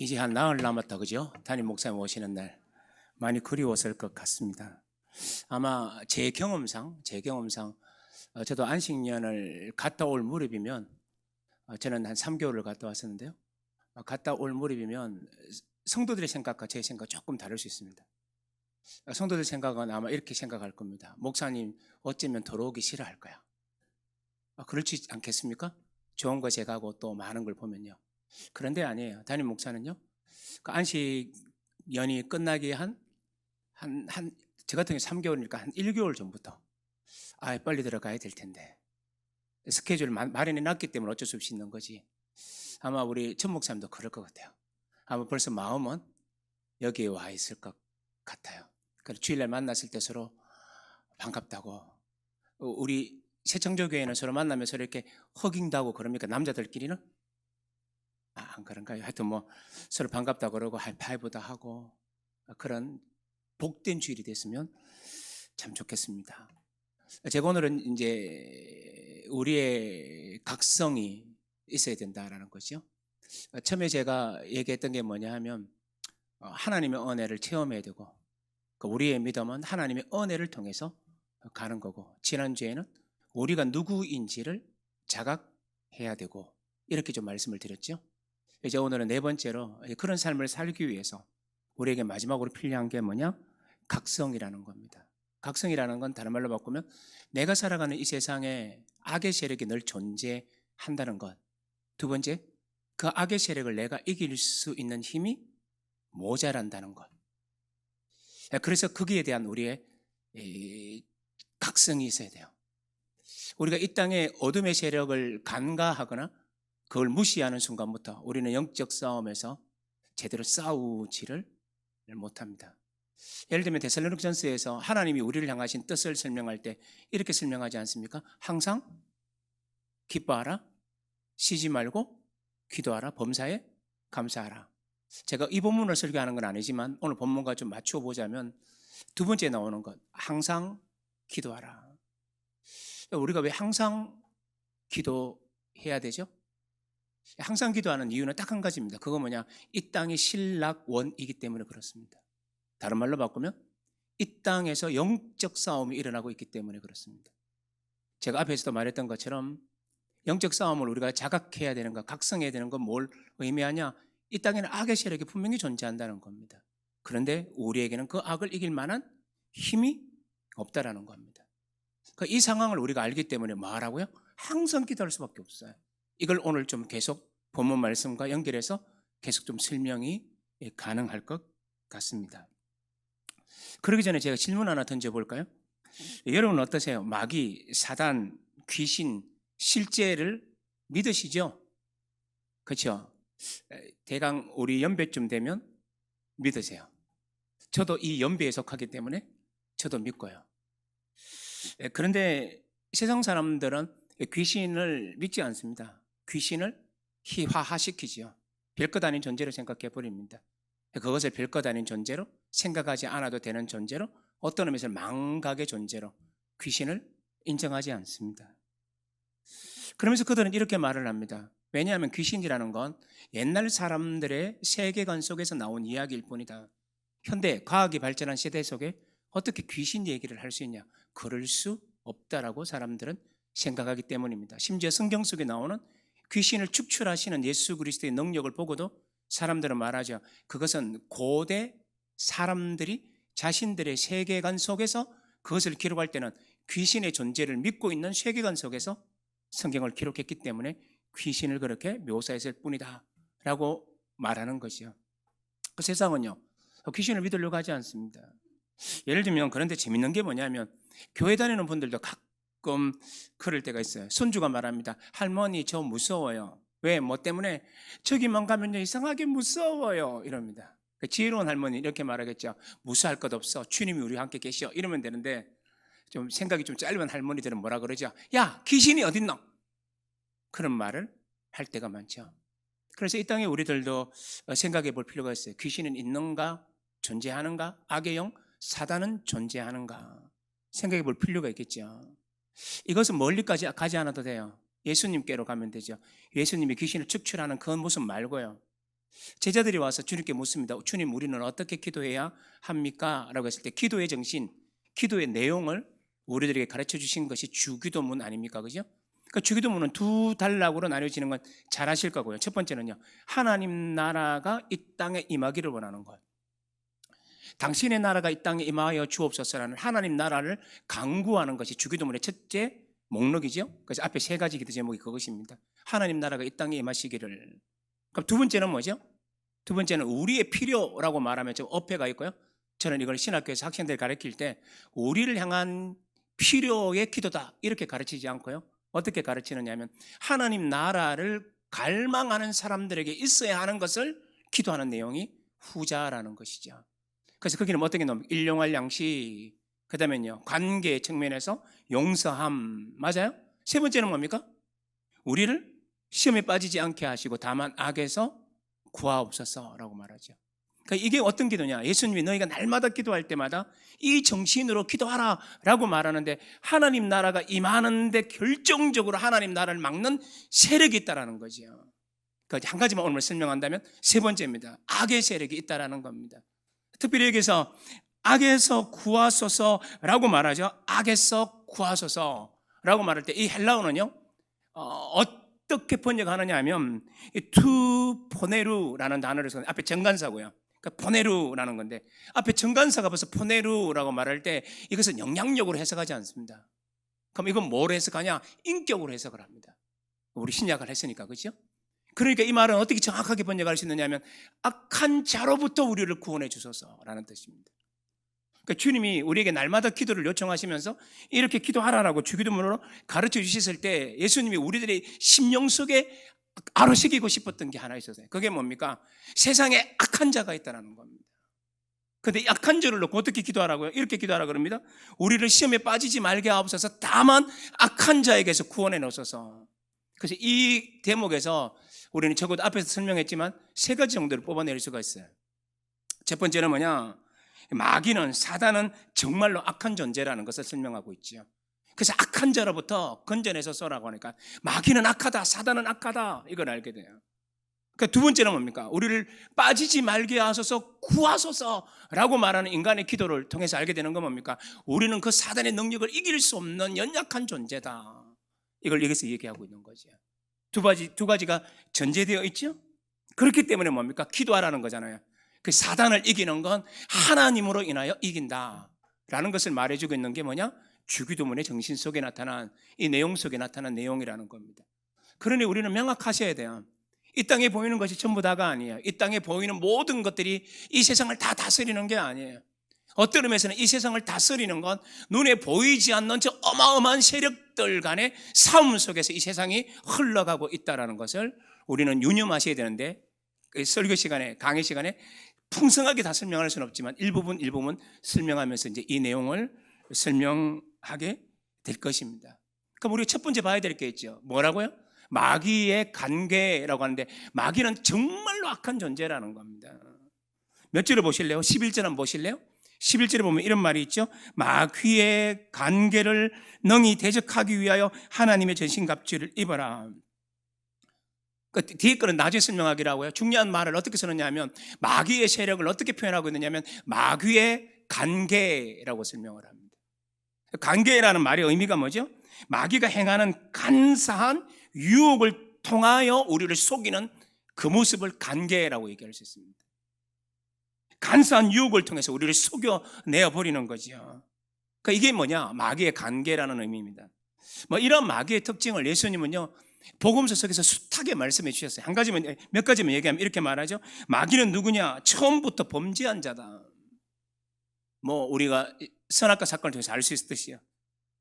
이제 한 나흘 남았다, 그죠? 담임 목사님 오시는 날 많이 그리웠을 것 같습니다. 아마 제 경험상 저도 안식년을 갔다 올 무렵이면 저는 한 3개월을 갔다 왔었는데요. 갔다 올 무렵이면 성도들의 생각과 제 생각 조금 다를 수 있습니다. 성도들 생각은 아마 이렇게 생각할 겁니다. 목사님 어쩌면 돌아오기 싫어할 거야. 그렇지 않겠습니까? 좋은 거 제가 하고 또 많은 걸 보면요. 그런데 아니에요. 담임 목사는요. 그 안식년이 끝나기 저 같은 경우 3개월이니까 한 1개월 전부터 빨리 들어가야 될 텐데 스케줄 마련해 놨기 때문에 어쩔 수 없이 있는 거지. 아마 우리 전 목사님도 그럴 것 같아요. 아마 벌써 마음은 여기에 와 있을 것 같아요. 그래서 주일날 만났을 때 서로 반갑다고, 우리 새청조교회는 서로 만나면 서로 이렇게 허깅다고 그럽니까? 남자들끼리는? 안 그런가요? 하여튼 뭐 서로 반갑다 그러고 하이파이브도 하고 그런 복된 주일이 됐으면 참 좋겠습니다. 제가 오늘은 이제 우리의 각성이 있어야 된다라는 거죠. 처음에 제가 얘기했던 게 뭐냐 하면 하나님의 은혜를 체험해야 되고 우리의 믿음은 하나님의 은혜를 통해서 가는 거고, 지난주에는 우리가 누구인지를 자각해야 되고 이렇게 좀 말씀을 드렸죠. 이제 오늘은 네 번째로 그런 삶을 살기 위해서 우리에게 마지막으로 필요한 게 뭐냐? 각성이라는 겁니다. 각성이라는 건 다른 말로 바꾸면 내가 살아가는 이 세상에 악의 세력이 늘 존재한다는 것. 두 번째, 그 악의 세력을 내가 이길 수 있는 힘이 모자란다는 것. 그래서 거기에 대한 우리의 각성이 있어야 돼요. 우리가 이 땅에 어둠의 세력을 간과하거나 그걸 무시하는 순간부터 우리는 영적 싸움에서 제대로 싸우지를 못합니다. 예를 들면 데살로니가전서에서 하나님이 우리를 향하신 뜻을 설명할 때 이렇게 설명하지 않습니까? 항상 기뻐하라, 쉬지 말고 기도하라, 범사에 감사하라. 제가 이 본문을 설교하는 건 아니지만 오늘 본문과 좀 맞추어 보자면 두 번째 나오는 것, 항상 기도하라. 우리가 왜 항상 기도해야 되죠? 항상 기도하는 이유는 딱 한 가지입니다. 그거 뭐냐? 이 땅이 신락원이기 때문에 그렇습니다. 다른 말로 바꾸면 이 땅에서 영적 싸움이 일어나고 있기 때문에 그렇습니다. 제가 앞에서도 말했던 것처럼 영적 싸움을 우리가 자각해야 되는 것, 각성해야 되는 건 뭘 의미하냐? 이 땅에는 악의 세력이 분명히 존재한다는 겁니다. 그런데 우리에게는 그 악을 이길 만한 힘이 없다라는 겁니다. 이 상황을 우리가 알기 때문에 뭐하라고요? 항상 기도할 수밖에 없어요. 이걸 오늘 좀 계속 본문 말씀과 연결해서 계속 좀 설명이 가능할 것 같습니다. 그러기 전에 제가 질문 하나 던져볼까요? 여러분 어떠세요? 마귀, 사단, 귀신, 실제를 믿으시죠? 그렇죠? 대강 우리 연배쯤 되면 믿으세요. 저도 이 연배에 속하기 때문에 저도 믿고요. 그런데 세상 사람들은 귀신을 믿지 않습니다. 귀신을 희화화시키지요. 별것 아닌 존재로 생각해 버립니다. 그것을 별것 아닌 존재로 생각하지 않아도 되는 존재로, 어떤 의미에서 망각의 존재로 귀신을 인정하지 않습니다. 그러면서 그들은 이렇게 말을 합니다. 왜냐하면 귀신이라는 건 옛날 사람들의 세계관 속에서 나온 이야기일 뿐이다. 현대 과학이 발전한 시대 속에 어떻게 귀신 얘기를 할 수 있냐? 그럴 수 없다라고 사람들은 생각하기 때문입니다. 심지어 성경 속에 나오는 귀신을 축출하시는 예수 그리스도의 능력을 보고도 사람들은 말하죠. 그것은 고대 사람들이 자신들의 세계관 속에서 그것을 기록할 때는 귀신의 존재를 믿고 있는 세계관 속에서 성경을 기록했기 때문에 귀신을 그렇게 묘사했을 뿐이다 라고 말하는 것이요. 그 세상은요, 귀신을 믿으려고 하지 않습니다. 예를 들면, 그런데 재밌는 게 뭐냐면 교회 다니는 분들도 가끔 그럴 때가 있어요. 손주가 말합니다. 할머니 저 무서워요. 왜? 뭐 때문에? 저기만 가면 이상하게 무서워요 이럽니다. 지혜로운 할머니 이렇게 말하겠죠. 무서워할 것 없어, 주님이 우리와 함께 계시오 이러면 되는데, 좀 생각이 좀 짧은 할머니들은 뭐라 그러죠? 야, 귀신이 어딨노? 그런 말을 할 때가 많죠. 그래서 이 땅에 우리들도 생각해 볼 필요가 있어요. 귀신은 있는가? 존재하는가? 악의 영, 사단은 존재하는가? 생각해 볼 필요가 있겠죠. 이것은 멀리까지 가지 않아도 돼요. 예수님께로 가면 되죠. 예수님이 귀신을 축출하는 그 모습 말고요. 제자들이 와서 주님께 묻습니다. 주님, 우리는 어떻게 기도해야 합니까? 라고 했을 때 기도의 정신, 기도의 내용을 우리들에게 가르쳐 주신 것이 주기도문 아닙니까? 그죠? 그러니까 주기도문은 두 단락으로 나뉘어지는 건 잘 아실 거고요. 첫 번째는요, 하나님 나라가 이 땅에 임하기를 원하는 것. 당신의 나라가 이 땅에 임하여 주옵소서라는 하나님 나라를 강구하는 것이 주기도문의 첫째 목록이죠. 그래서 앞에 세 가지 기도 제목이 그것입니다. 하나님 나라가 이 땅에 임하시기를. 그럼 두 번째는 뭐죠? 두 번째는 우리의 필요라고 말하면 좀 어폐가 있고요. 저는 이걸 신학교에서 학생들 가르칠 때 우리를 향한 필요의 기도다 이렇게 가르치지 않고요. 어떻게 가르치느냐 하면 하나님 나라를 갈망하는 사람들에게 있어야 하는 것을 기도하는 내용이 후자라는 것이죠. 그래서 거기는 어떻게 넣습니까? 일용할 양식, 그 다음에요 관계 측면에서 용서함, 맞아요? 세 번째는 뭡니까? 우리를 시험에 빠지지 않게 하시고 다만 악에서 구하옵소서라고 말하죠. 그러니까 이게 어떤 기도냐? 예수님이 너희가 날마다 기도할 때마다 이 정신으로 기도하라 라고 말하는데 하나님 나라가 임하는데 결정적으로 하나님 나라를 막는 세력이 있다는 거죠. 그러니까 한 가지만 오늘 설명한다면 세 번째입니다. 악의 세력이 있다는 겁니다. 특별히 여기서 악에서 구하소서라고 말하죠. 악에서 구하소서라고 말할 때 이 헬라어는요 어떻게 번역하느냐 하면 투 포네루라는 단어를 써요. 앞에 정관사고요. 그러니까 포네루라는 건데 앞에 정관사가 벌써 포네루라고 말할 때 이것은 영향력으로 해석하지 않습니다. 그럼 이건 뭘 해석하냐? 인격으로 해석을 합니다. 우리 신약을 했으니까, 그렇죠? 그러니까 이 말은 어떻게 정확하게 번역할 수 있느냐 하면 악한 자로부터 우리를 구원해 주소서라는 뜻입니다. 그러니까 주님이 우리에게 날마다 기도를 요청하시면서 이렇게 기도하라라고 주기도문으로 가르쳐 주셨을 때 예수님이 우리들의 심령 속에 아로새기고 싶었던 게 하나 있었어요. 그게 뭡니까? 세상에 악한 자가 있다는 겁니다. 그런데 이 악한 자를 놓고 어떻게 기도하라고요? 이렇게 기도하라고 합니다. 우리를 시험에 빠지지 말게 하옵소서. 다만 악한 자에게서 구원해 놓으소서. 그래서 이 대목에서 우리는 적어도 앞에서 설명했지만 세 가지 정도를 뽑아낼 수가 있어요. 첫 번째는 뭐냐? 마귀는, 사단은 정말로 악한 존재라는 것을 설명하고 있죠. 그래서 악한 자로부터 건져내서 쏘라고 하니까 마귀는 악하다, 사단은 악하다, 이걸 알게 돼요. 그러니까 두 번째는 뭡니까? 우리를 빠지지 말게 하소서, 구하소서라고 말하는 인간의 기도를 통해서 알게 되는 건 뭡니까? 우리는 그 사단의 능력을 이길 수 없는 연약한 존재다. 이걸 여기서 얘기하고 있는 거죠. 두 가지가 전제되어 있죠. 그렇기 때문에 뭡니까? 기도하라는 거잖아요. 그 사단을 이기는 건 하나님으로 인하여 이긴다라는 것을 말해주고 있는 게 뭐냐? 주기도문의 정신 속에 나타난 이 내용 속에 나타난 내용이라는 겁니다. 그러니 우리는 명확하셔야 돼요. 이 땅에 보이는 것이 전부 다가 아니에요. 이 땅에 보이는 모든 것들이 이 세상을 다 다스리는 게 아니에요. 어떤 의미에서는 이 세상을 다스리는 건 눈에 보이지 않는 저 어마어마한 세력들 간의 싸움 속에서 이 세상이 흘러가고 있다는 것을 우리는 유념하셔야 되는데 설교 시간에, 강의 시간에 풍성하게 다 설명할 수는 없지만 일부분 설명하면서 이제 이 내용을 설명하게 될 것입니다. 그럼 우리가 첫 번째 봐야 될 게 있죠. 뭐라고요? 마귀의 관계라고 하는데 마귀는 정말로 악한 존재라는 겁니다. 몇 절을 보실래요? 11절 한번 보실래요? 11절에 보면 이런 말이 있죠. 마귀의 관계를 능히 대적하기 위하여 하나님의 전신갑주를 입어라. 그 뒤에 거는 나중에 설명하기로 하고요. 중요한 말을 어떻게 쓰느냐 하면 마귀의 세력을 어떻게 표현하고 있느냐 하면 마귀의 관계라고 설명을 합니다. 관계라는 말의 의미가 뭐죠? 마귀가 행하는 간사한 유혹을 통하여 우리를 속이는 그 모습을 관계라고 얘기할 수 있습니다. 간사한 유혹을 통해서 우리를 속여내어 버리는 거죠. 그러니까 이게 뭐냐? 마귀의 관계라는 의미입니다. 뭐 이런 마귀의 특징을 예수님은요 복음서 속에서 숱하게 말씀해 주셨어요. 몇 가지만 얘기하면 이렇게 말하죠. 마귀는 누구냐? 처음부터 범죄한 자다. 뭐 우리가 선악과 사건을 통해서 알 수 있듯이요.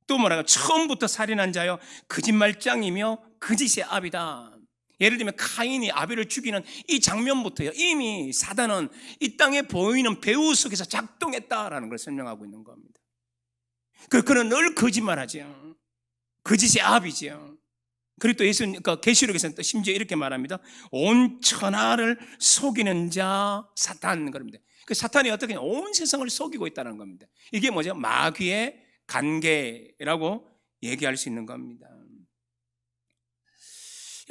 또 뭐라고? 처음부터 살인한 자요, 거짓말장이며 거짓의 압이다. 예를 들면 카인이 아벨을 죽이는 이 장면부터요 이미 사단은 이 땅에 보이는 배후 속에서 작동했다라는 걸 설명하고 있는 겁니다. 그는 늘 거짓말하죠. 거짓의 압이죠. 그리고 또 그러니까 계시록에서는 또 심지어 이렇게 말합니다. 온 천하를 속이는 자 사탄 그럽니다. 그 사탄이 어떻게 온 세상을 속이고 있다는 겁니다. 이게 뭐죠? 마귀의 관계라고 얘기할 수 있는 겁니다.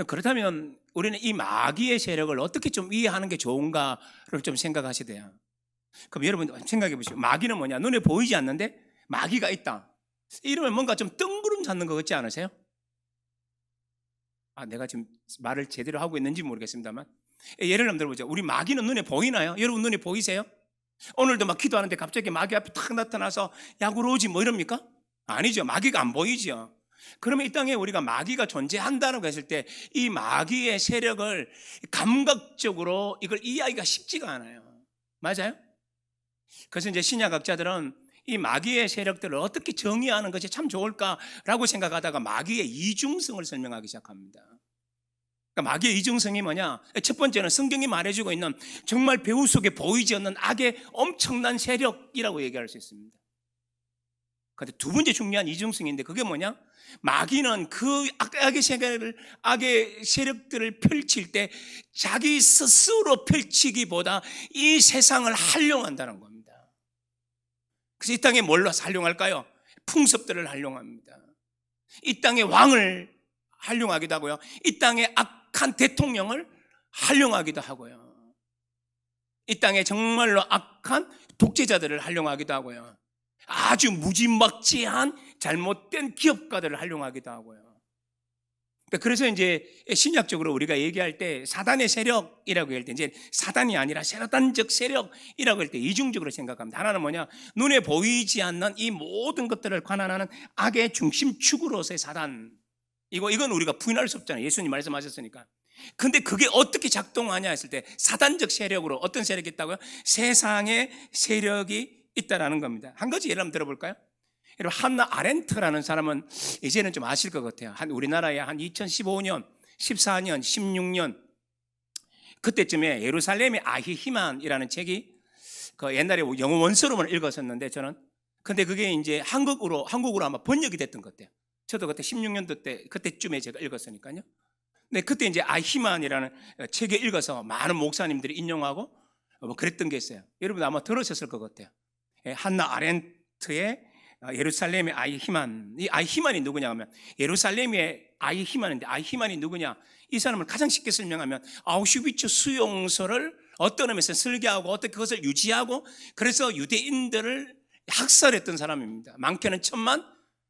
그렇다면 우리는 이 마귀의 세력을 어떻게 좀 이해하는 게 좋은가를 좀 생각하시대요. 그럼 여러분 생각해 보시죠. 마귀는 뭐냐? 눈에 보이지 않는데 마귀가 있다. 이러면 뭔가 좀 뜬구름 잡는 것 같지 않으세요? 내가 지금 말을 제대로 하고 있는지 모르겠습니다만, 예를 들어보죠. 우리 마귀는 눈에 보이나요? 여러분 눈에 보이세요? 오늘도 막 기도하는데 갑자기 마귀 앞에 탁 나타나서 야구로 오지 뭐 이럽니까? 아니죠. 마귀가 안 보이죠. 그러면 이 땅에 우리가 마귀가 존재한다고 했을 때 이 마귀의 세력을 감각적으로 이걸 이해하기가 쉽지가 않아요. 맞아요? 그래서 이제 신약학자들은 이 마귀의 세력들을 어떻게 정의하는 것이 참 좋을까라고 생각하다가 마귀의 이중성을 설명하기 시작합니다. 그러니까 마귀의 이중성이 뭐냐? 첫 번째는 성경이 말해주고 있는 정말 배후 속에 보이지 않는 악의 엄청난 세력이라고 얘기할 수 있습니다. 그런데 두 번째 중요한 이중성인데 그게 뭐냐? 마귀는 그 악의 세력들을 펼칠 때 자기 스스로 펼치기보다 이 세상을 활용한다는 겁니다. 그래서 이 땅에 뭘로 활용할까요? 풍습들을 활용합니다. 이 땅의 왕을 활용하기도 하고요. 이 땅의 악한 대통령을 활용하기도 하고요. 이 땅에 정말로 악한 독재자들을 활용하기도 하고요. 아주 무지막지한 잘못된 기업가들을 활용하기도 하고요. 그래서 이제 신약적으로 우리가 얘기할 때 사단의 세력이라고 할 때 이제 사단이 아니라 사단적 세력이라고 할 때 이중적으로 생각합니다. 하나는 뭐냐? 눈에 보이지 않는 이 모든 것들을 관할하는 악의 중심축으로서의 사단. 이건 우리가 부인할 수 없잖아요. 예수님 말씀하셨으니까. 근데 그게 어떻게 작동하냐 했을 때 사단적 세력으로 어떤 세력이 있다고요? 세상의 세력이 있다라는 겁니다. 한 가지 예를 한번 들어볼까요? 여러분 한나 아렌트라는 사람은 이제는 좀 아실 것 같아요. 우리나라에 한 2015년, 14년, 16년 그때쯤에 예루살렘의 아히히만이라는 책이 그 옛날에 영어 원서로만 읽었었는데 저는 근데 그게 이제 한국어로 아마 번역이 됐던 것 같아요. 저도 그때 16년도 때 그때쯤에 제가 읽었으니까요. 근데 그때 이제 아히만이라는 책을 읽어서 많은 목사님들이 인용하고 뭐 그랬던 게 있어요. 여러분 아마 들으셨을 것 같아요. 한나 아렌트의 예루살렘의 아히만. 이 아히만이 누구냐 하면 예루살렘의 아히만인데 아히만이 누구냐? 이 사람을 가장 쉽게 설명하면 아우슈비츠 수용소를 어떤 의미에서 설계하고 어떻게 그것을 유지하고 그래서 유대인들을 학살했던 사람입니다. 많게는 1000만,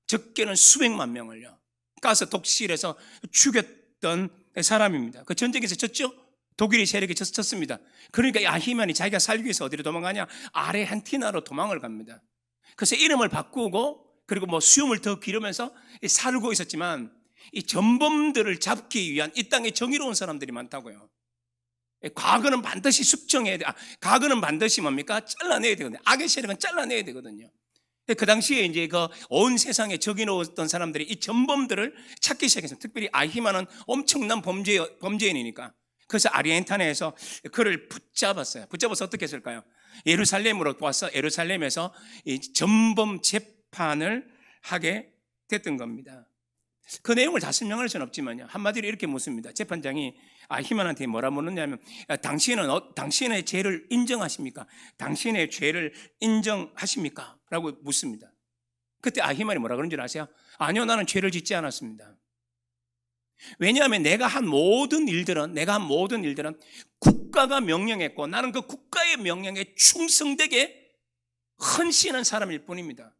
적게는 수백만 명을요. 가서 독실에서 죽였던 사람입니다. 그 전쟁에서 졌죠? 독일이 세력이 졌습니다. 그러니까 이 아히만이 자기가 살기 위해서 어디로 도망가냐? 아르헨티나로 도망을 갑니다. 그래서 이름을 바꾸고 그리고 뭐 수염을 더 기르면서 살고 있었지만 이 전범들을 잡기 위한 이 땅에 정의로운 사람들이 많다고요. 과거는 반드시 숙청해야 돼. 과거는 반드시 뭡니까? 잘라내야 되거든요. 악의 세력은 잘라내야 되거든요. 그 당시에 이제 그 온 세상에 적이놓았던 사람들이 이 전범들을 찾기 시작했어요. 특별히 아히만은 엄청난 범죄인이니까. 그래서 아르헨티나에서 그를 붙잡았어요. 붙잡아서 어떻게 했을까요? 예루살렘으로 와서 예루살렘에서 이 전범 재판을 하게 됐던 겁니다. 그 내용을 다 설명할 수는 없지만요. 한마디로 이렇게 묻습니다. 재판장이 아히만한테 뭐라 묻느냐면 당신의 죄를 인정하십니까? 당신의 죄를 인정하십니까? 라고 묻습니다. 그때 아히만이 뭐라 그런 줄 아세요? 아니요, 나는 죄를 짓지 않았습니다. 왜냐하면 내가 한 모든 일들은 국가가 명령했고 나는 그 국가의 명령에 충성되게 헌신한 사람일 뿐입니다.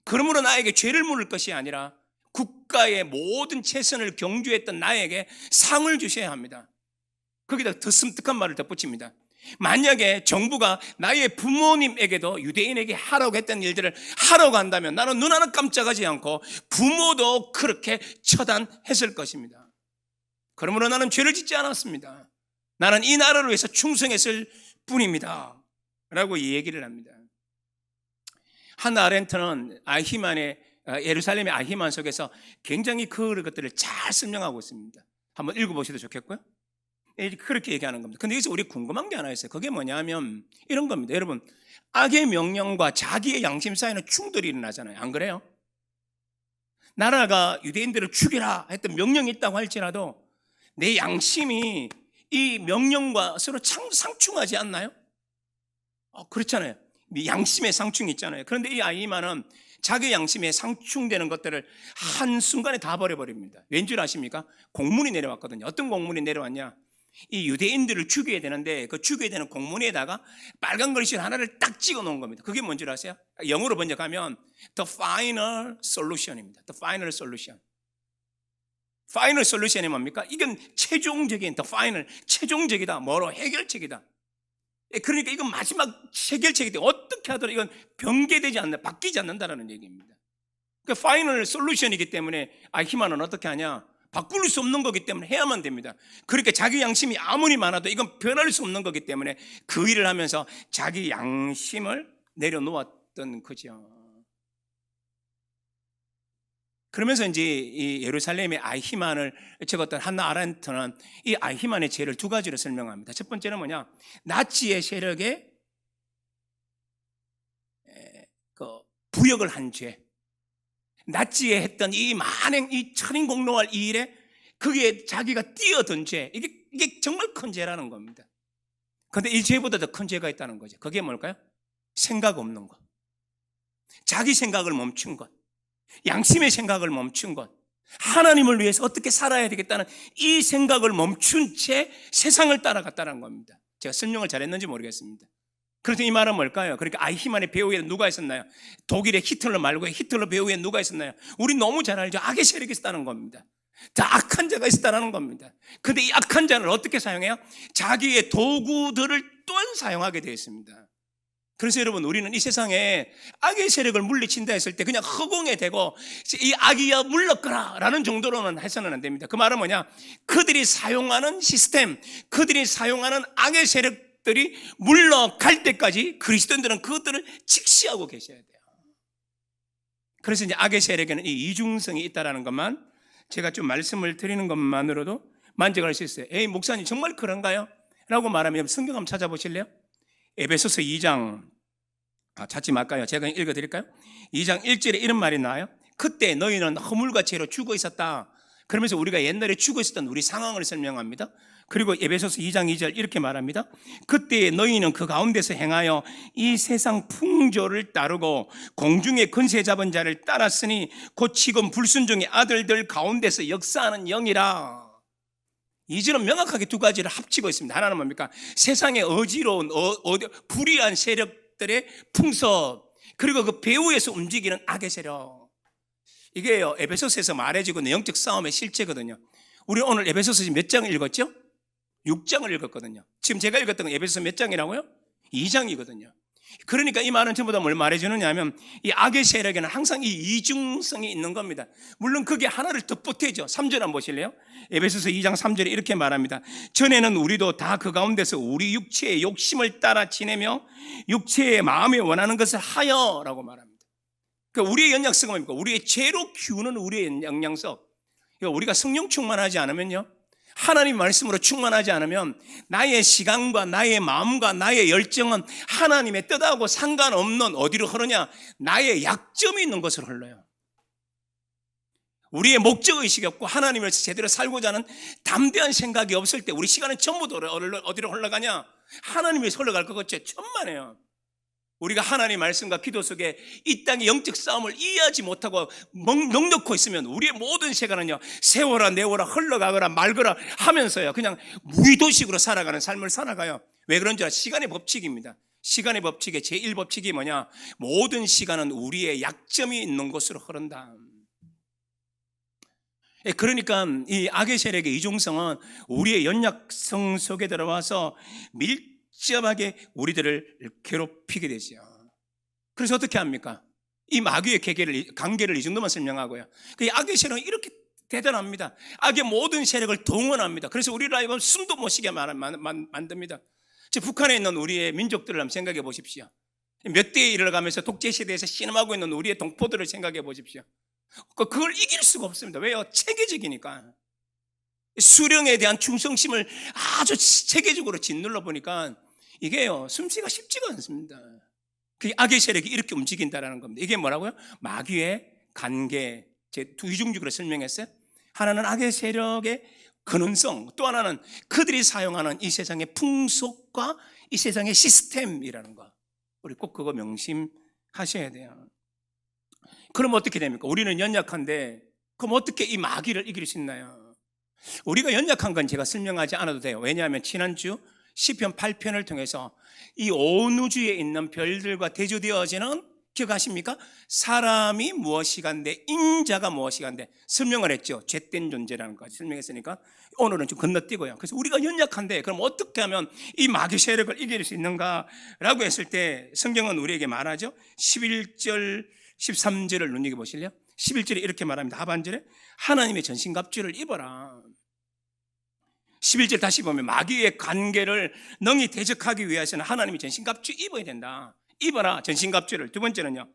그러므로 나에게 죄를 물을 것이 아니라 국가의 모든 최선을 경주했던 나에게 상을 주셔야 합니다. 거기다 더 섬뜩한 말을 덧붙입니다. 만약에 정부가 나의 부모님에게도 유대인에게 하라고 했던 일들을 하라고 한다면 나는 눈 하나 깜짝하지 않고 부모도 그렇게 처단했을 것입니다. 그러므로 나는 죄를 짓지 않았습니다. 나는 이 나라를 위해서 충성했을 뿐입니다. 라고 이 얘기를 합니다. 한나 아렌트는 예루살렘의 아히만 속에서 굉장히 그것들을 잘 설명하고 있습니다. 한번 읽어보셔도 좋겠고요. 그렇게 얘기하는 겁니다. 근데 여기서 우리 궁금한 게 하나 있어요. 그게 뭐냐면 이런 겁니다. 여러분, 악의 명령과 자기의 양심 사이에는 충돌이 일어나잖아요. 안 그래요? 나라가 유대인들을 죽여라 했던 명령이 있다고 할지라도 내 양심이 이 명령과 서로 상충하지 않나요? 그렇잖아요. 양심의 상충이 있잖아요. 그런데 이 아히만은 자기 양심에 상충되는 것들을 한순간에 다 버려버립니다. 왠 줄 아십니까? 공문이 내려왔거든요. 어떤 공문이 내려왔냐? 이 유대인들을 죽여야 되는데 그 죽여야 되는 공문에다가 빨간 글씨 하나를 딱 찍어 놓은 겁니다. 그게 뭔지 아세요? 영어로 번역하면 The Final Solution입니다. The Final Solution. Final Solution이 뭡니까? 이건 최종적인 The Final, 최종적이다. 뭐로? 해결책이다. 그러니까 이건 마지막 해결책이다. 어떻게 하더라도 이건 변개되지 않는다, 바뀌지 않는다라는 얘기입니다. 그 Final Solution이기 때문에 아히만은 어떻게 하냐? 바꿀 수 없는 거기 때문에 해야만 됩니다. 그러니까 자기 양심이 아무리 많아도 이건 변할 수 없는 거기 때문에 그 일을 하면서 자기 양심을 내려놓았던 거죠. 그러면서 이제 이 예루살렘의 아히만을 적었던 한나 아렌트는 이 아히만의 죄를 두 가지로 설명합니다. 첫 번째는 뭐냐? 나치의 세력에 부역을 한 죄. 나치에 했던 이 만행, 이 천인공노할 이 일에 그게 자기가 뛰어든 죄, 이게 정말 큰 죄라는 겁니다. 그런데 이 죄보다 더 큰 죄가 있다는 거죠. 그게 뭘까요? 생각 없는 것, 자기 생각을 멈춘 것, 양심의 생각을 멈춘 것, 하나님을 위해서 어떻게 살아야 되겠다는 이 생각을 멈춘 채 세상을 따라갔다는 겁니다. 제가 설명을 잘했는지 모르겠습니다. 그래서 이 말은 뭘까요? 그러니까 아히만의 배후에 누가 있었나요? 독일의 히틀러 말고 히틀러 배후에 누가 있었나요? 우리 너무 잘 알죠. 악의 세력이 있었다는 겁니다. 다 악한 자가 있었다는 겁니다. 그런데 이 악한 자를 어떻게 사용해요? 자기의 도구들을 또한 사용하게 되어 있습니다. 그래서 여러분, 우리는 이 세상에 악의 세력을 물리친다 했을 때 그냥 허공에 대고 이 악이야 물러가라 라는 정도로는 해서는 안 됩니다. 그 말은 뭐냐? 그들이 사용하는 시스템, 그들이 사용하는 악의 세력들이 물러갈 때까지 그리스도인들은 그것들을 직시하고 계셔야 돼요. 그래서 이제 악의 세력에는 이 이중성이 있다는 것만 제가 좀 말씀을 드리는 것만으로도 만족할 수 있어요. 에이, 목사님 정말 그런가요? 라고 말하면 성경 한번 찾아보실래요? 에베소서 2장 찾지 말까요? 제가 읽어드릴까요? 2장 1절에 이런 말이 나와요. 그때 너희는 허물과 죄로 죽어 있었다. 그러면서 우리가 옛날에 죽어 있었던 우리 상황을 설명합니다. 그리고 에베소서 2장 2절 이렇게 말합니다. 그때 너희는 그 가운데서 행하여 이 세상 풍조를 따르고 공중의 권세 잡은 자를 따랐으니 곧 지금 불순종의 아들들 가운데서 역사하는 영이라. 이 절은 명확하게 두 가지를 합치고 있습니다. 하나는 뭡니까? 세상의 어지러운 불의한 세력들의 풍속, 그리고 그 배후에서 움직이는 악의 세력. 이게요, 에베소서에서 말해지고 있는 영적 싸움의 실제거든요. 우리 오늘 에베소서 몇 장을 읽었죠? 6장을 읽었거든요. 지금 제가 읽었던 건 에베소서 몇 장이라고요? 2장이거든요. 그러니까 이 말은 전부 다 뭘 말해주느냐 하면 이 악의 세력에는 항상 이 이중성이 있는 겁니다. 물론 그게 하나를 더 보태죠. 3절 한번 보실래요? 에베소서 2장 3절에 이렇게 말합니다. 전에는 우리도 다 그 가운데서 우리 육체의 욕심을 따라 지내며 육체의 마음에 원하는 것을 하여 라고 말합니다. 그러니까 우리의 연약성은 뭡니까? 우리의 죄로 키우는 우리의 영양석. 그러니까 우리가 성령 충만하지 않으면요, 하나님 말씀으로 충만하지 않으면 나의 시간과 나의 마음과 나의 열정은 하나님의 뜻하고 상관없는 어디로 흐르냐? 나의 약점이 있는 것으로 흘러요. 우리의 목적의식이 없고 하나님을 제대로 살고자 하는 담대한 생각이 없을 때 우리 시간은 전부 어디로 흘러가냐? 하나님을 흘러갈 것 같죠? 천만에요. 우리가 하나님 말씀과 기도 속에 이 땅의 영적 싸움을 이해하지 못하고 넉넉고 있으면 우리의 모든 시간은요, 세워라 내워라 흘러가거라 말거라 하면서요 그냥 무의도식으로 살아가는 삶을 살아가요. 왜 그런지 시간의 법칙입니다. 시간의 법칙의 제1법칙이 뭐냐? 모든 시간은 우리의 약점이 있는 곳으로 흐른다. 그러니까 이 악의 세력의 이중성은 우리의 연약성 속에 들어와서 밀접하게 우리들을 괴롭히게 되죠. 그래서 어떻게 합니까? 이 마귀의 관계를 이 정도만 설명하고요. 그 악의 세력은 이렇게 대단합니다. 악의 모든 세력을 동원합니다. 그래서 우리를 하여금 숨도 못 쉬게 만듭니다. 북한에 있는 우리의 민족들을 한번 생각해 보십시오. 몇 대에 이르러가면서 독재시대에서 신음하고 있는 우리의 동포들을 생각해 보십시오. 그걸 이길 수가 없습니다. 왜요? 체계적이니까. 수령에 대한 충성심을 아주 체계적으로 짓눌러 보니까 이게요, 숨쉬기가 쉽지가 않습니다. 그 악의 세력이 이렇게 움직인다는 겁니다. 이게 뭐라고요? 마귀의 관계. 제 두 이중적으로 설명했어요. 하나는 악의 세력의 근원성, 또 하나는 그들이 사용하는 이 세상의 풍속과 이 세상의 시스템이라는 거. 우리 꼭 그거 명심하셔야 돼요. 그럼 어떻게 됩니까? 우리는 연약한데 그럼 어떻게 이 마귀를 이길 수 있나요? 우리가 연약한 건 제가 설명하지 않아도 돼요. 왜냐하면 지난주 시편 8편을 통해서 이 온 우주에 있는 별들과 대조되어지는, 기억하십니까? 사람이 무엇이간데 인자가 무엇이간데 설명을 했죠. 죄된 존재라는 거 설명했으니까 오늘은 좀 건너뛰고요. 그래서 우리가 연약한데 그럼 어떻게 하면 이 마귀 세력을 이길 수 있는가라고 했을 때 성경은 우리에게 말하죠. 11절 13절을 눈여겨보실래요? 11절에 이렇게 말합니다. 하반절에 하나님의 전신갑주를 입어라. 11절 다시 보면 마귀의 관계를 능히 대적하기 위해서는 하나님의 전신갑주 입어야 된다. 입어라, 전신갑주를. 두 번째는요,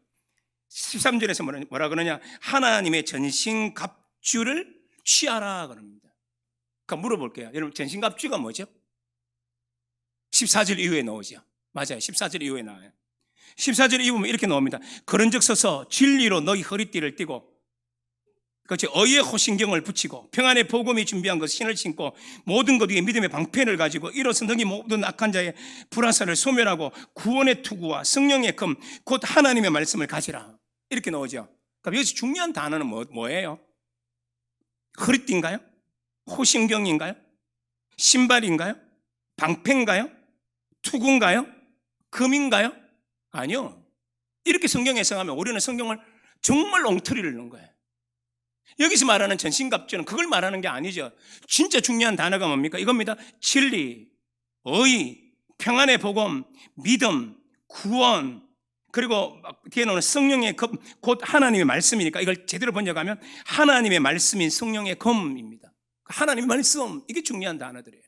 13절에서 뭐라 그러냐, 하나님의 전신갑주를 취하라 그럽니다. 그러니까 물어볼게요. 여러분, 전신갑주가 뭐죠? 14절 이후에 나오죠. 맞아요, 14절 이후에 나와요. 14절 이후에 이렇게 나옵니다. 그런즉 서서 진리로 너희 허리띠를 띠고, 그렇지, 의의 호신경을 붙이고 평안의 복음이 준비한 것 신을 신고 모든 것 위에 믿음의 방패를 가지고 이로써 너희 모든 악한 자의 불화살을 소멸하고 구원의 투구와 성령의 금 곧 하나님의 말씀을 가지라. 이렇게 나오죠. 그럼 여기서 중요한 단어는 뭐예요? 허리띠인가요? 호신경인가요? 신발인가요? 방패인가요? 투구인가요? 금인가요? 아니요. 이렇게 성경에 해석하면 우리는 성경을 정말 엉터리를 넣은 거예요. 여기서 말하는 전신갑주는 그걸 말하는 게 아니죠. 진짜 중요한 단어가 뭡니까? 이겁니다. 진리, 의, 평안의 복음, 믿음, 구원, 그리고 뒤에 나오는 성령의 검, 곧 하나님의 말씀이니까 이걸 제대로 번역하면 하나님의 말씀인 성령의 검입니다. 하나님의 말씀, 이게 중요한 단어들이에요.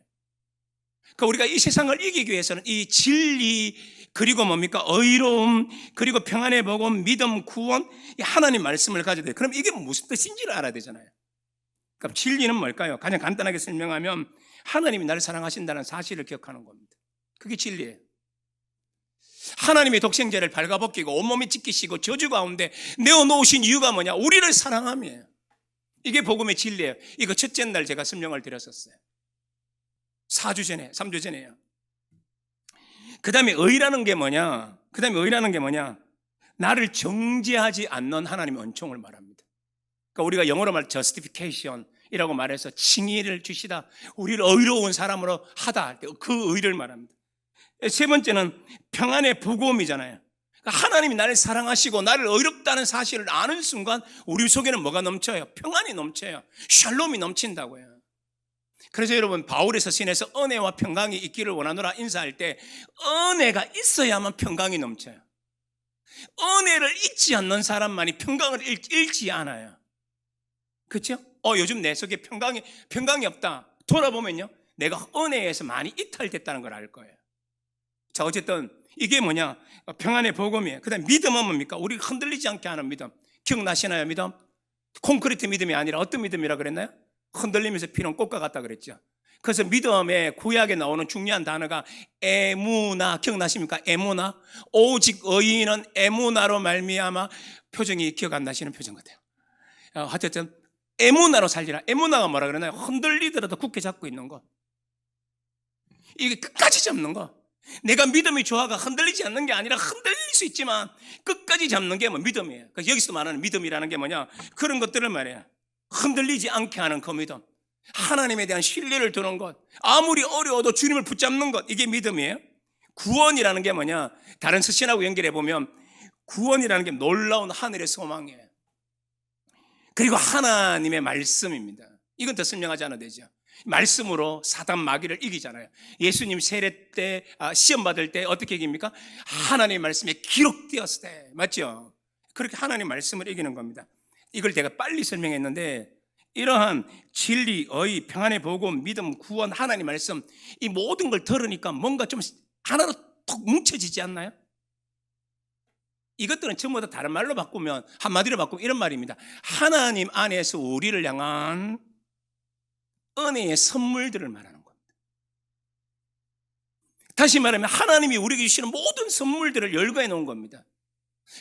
그러니까 우리가 이 세상을 이기기 위해서는 이 진리, 그리고 뭡니까? 의로움, 그리고 평안의 복음, 믿음, 구원, 이 하나님 말씀을 가져야 돼요. 그럼 이게 무슨 뜻인지를 알아야 되잖아요. 그럼 진리는 뭘까요? 가장 간단하게 설명하면 하나님이 나를 사랑하신다는 사실을 기억하는 겁니다. 그게 진리예요. 하나님의 독생자를 발가벗기고 온몸에 찢기시고 저주 가운데 내어놓으신 이유가 뭐냐? 우리를 사랑함이에요. 이게 복음의 진리예요. 이거 첫째 날 제가 설명을 드렸었어요. 4주 전에, 3주 전에요. 그 다음에 의라는 게 뭐냐? 나를 정죄하지 않는 하나님의 은총을 말합니다. 그러니까 우리가 영어로 말 justification이라고 말해서 칭의를 주시다, 우리를 의로운 사람으로 하다 할 때 그 의를 말합니다. 세 번째는 평안의 복음이잖아요. 그러니까 하나님이 나를 사랑하시고 나를 의롭다는 사실을 아는 순간 우리 속에는 뭐가 넘쳐요? 평안이 넘쳐요. 샬롬이 넘친다고요. 그래서 여러분, 바울의 서신에서 은혜와 평강이 있기를 원하노라 인사할 때 은혜가 있어야만 평강이 넘쳐요. 은혜를 잊지 않는 사람만이 평강을 잃지 않아요. 그렇죠? 요즘 내 속에 평강이 없다. 돌아보면요, 내가 은혜에서 많이 이탈됐다는 걸 알 거예요. 자, 어쨌든 이게 뭐냐? 평안의 복음이에요. 그 다음에 믿음은 뭡니까? 우리가 흔들리지 않게 하는 믿음. 기억나시나요? 믿음? 콘크리트 믿음이 아니라 어떤 믿음이라 그랬나요? 흔들리면서 피는 꽃과 같다 그랬죠. 그래서 믿음의 구약에 나오는 중요한 단어가 에무나, 기억나십니까? 에무나. 오직 의인은 에무나로 말미암아. 표정이 기억 안 나시는 표정 같아요. 하여튼 에무나로 살리라. 에무나가 뭐라 그러나요? 흔들리더라도 굳게 잡고 있는 거. 이게 끝까지 잡는 거. 내가 믿음이 좋아가 흔들리지 않는 게 아니라 흔들릴 수 있지만 끝까지 잡는 게 믿음이에요. 그러니까 여기서 말하는 믿음이라는 게 뭐냐? 그런 것들을 말해요. 흔들리지 않게 하는 그 믿음, 하나님에 대한 신뢰를 두는 것, 아무리 어려워도 주님을 붙잡는 것, 이게 믿음이에요. 구원이라는 게 뭐냐? 다른 서신하고 연결해 보면 구원이라는 게 놀라운 하늘의 소망이에요. 그리고 하나님의 말씀입니다. 이건 더 설명하지 않아도 되죠. 말씀으로 사단 마귀를 이기잖아요. 예수님 세례 때, 시험 받을 때 어떻게 이깁니까? 하나님의 말씀에 기록되었을 때, 맞죠? 그렇게 하나님의 말씀을 이기는 겁니다. 이걸 제가 빨리 설명했는데, 이러한 진리, 의, 평안의 복음, 믿음, 구원, 하나님 말씀, 이 모든 걸 들으니까 뭔가 좀 하나로 톡 뭉쳐지지 않나요? 이것들은 전부 다 다른 말로 바꾸면, 한마디로 바꾸면 이런 말입니다. 하나님 안에서 우리를 향한 은혜의 선물들을 말하는 겁니다. 다시 말하면 하나님이 우리에게 주시는 모든 선물들을 열거해 놓은 겁니다.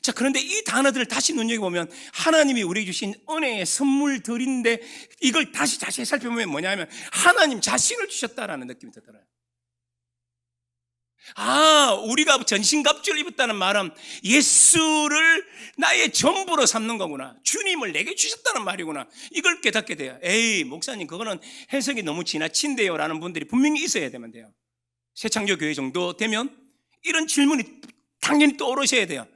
자, 그런데 이 단어들을 다시 눈여겨보면 하나님이 우리에게 주신 은혜의 선물들인데 이걸 다시 자세히 살펴보면 뭐냐면 하나님 자신을 주셨다라는 느낌이 들어요. 우리가 전신갑주를 입었다는 말은 예수를 나의 전부로 삼는 거구나. 주님을 내게 주셨다는 말이구나. 이걸 깨닫게 돼요. 에이, 목사님, 그거는 해석이 너무 지나친데요 라는 분들이 분명히 있어야 되면 돼요. 새창조교회 정도 되면 이런 질문이 당연히 떠오르셔야 돼요.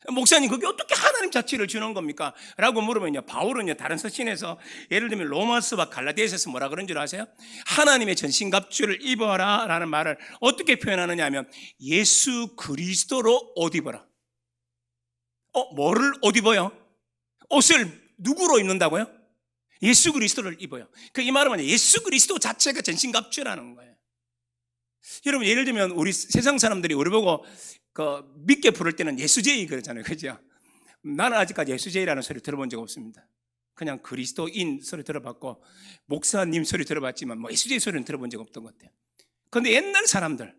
목사님, 그게 어떻게 하나님 자체를 주는 겁니까? 라고 물으면요, 바울은요 다른 서신에서 예를 들면 로마서와 갈라디아서에서 뭐라 그런 줄 아세요? 하나님의 전신갑주를 입어라 라는 말을 어떻게 표현하느냐 하면 예수 그리스도로 옷 입어라. 뭐를 옷 입어요? 옷을 누구로 입는다고요? 예수 그리스도를 입어요. 이 말은 뭐냐, 예수 그리스도 자체가 전신갑주라는 거예요. 여러분, 예를 들면 우리 세상 사람들이 우리 보고 믿게 부를 때는 예수제이 그러잖아요, 그죠? 나는 아직까지 예수제이라는 소리 들어본 적 없습니다. 그냥 그리스도인 소리 들어봤고 목사님 소리 들어봤지만 뭐 예수제이 소리는 들어본 적 없던 것 같아요. 그런데 옛날 사람들,